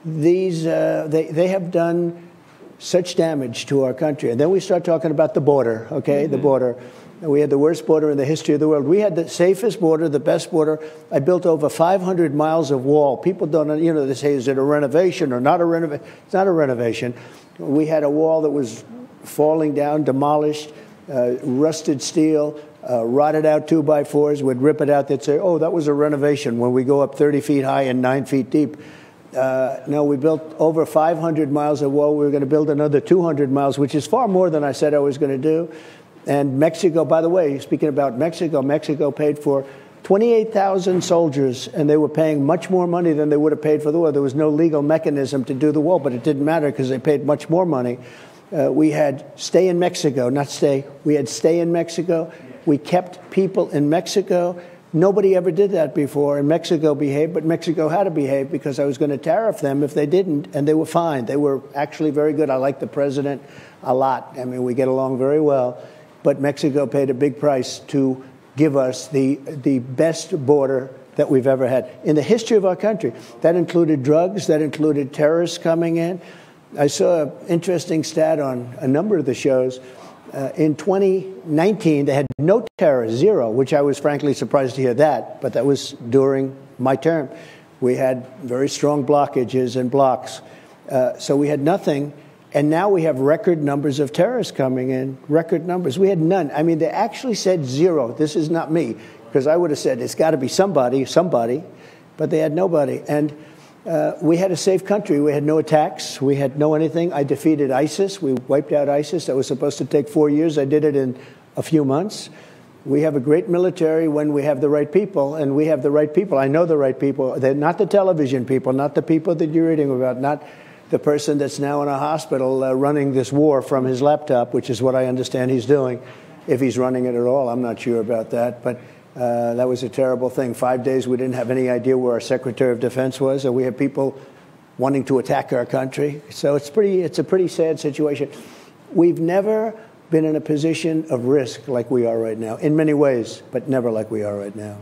they have done such damage to our country. And then we start talking about the border, okay, the border. We had the worst border in the history of the world. We had the safest border, the best border. I built over 500 miles of wall. People don't, they say, is it a renovation or not a renovation? It's not a renovation. We had a wall that was falling down, demolished, rusted steel, rotted out 2x4s, would rip it out. They'd say, oh, that was a renovation when we go up 30 feet high and 9 feet deep. No, we built over 500 miles of wall. We were going to build another 200 miles, which is far more than I said I was going to do. And Mexico, by the way, speaking about Mexico, Mexico paid for 28,000 soldiers, and they were paying much more money than they would have paid for the wall. There was no legal mechanism to do the wall, but it didn't matter because they paid much more money. We had stay in Mexico, not stay. We had stay in Mexico. We kept people in Mexico. Nobody ever did that before, and Mexico behaved, but Mexico had to behave because I was going to tariff them if they didn't, and they were fine. They were actually very good. I like the president a lot. I mean, we get along very well. But Mexico paid a big price to give us the best border that we've ever had in the history of our country. That included drugs. That included terrorists coming in. I saw an interesting stat on a number of the shows. In 2019, they had no terrorists, zero, which I was frankly surprised to hear that. But that was during my term. We had very strong blockages and blocks. So we had nothing. And now we have record numbers of terrorists coming in, record numbers. We had none. I mean, they actually said zero. This is not me, because I would have said it's got to be somebody, but they had nobody. And we had a safe country. We had no attacks. We had no anything. I defeated ISIS. We wiped out ISIS. That was supposed to take 4 years. I did it in a few months. We have a great military when we have the right people, and we have the right people. I know the right people. They're not the television people, not the people that you're reading about, not the person that's now in a hospital running this war from his laptop, which is what I understand he's doing, if he's running it at all. I'm not sure about that, but that was a terrible thing. 5 days we didn't have any idea where our Secretary of Defense was, and we had people wanting to attack our country. So it's a pretty sad situation. We've never been in a position of risk like we are right now, in many ways, but never like we are right now.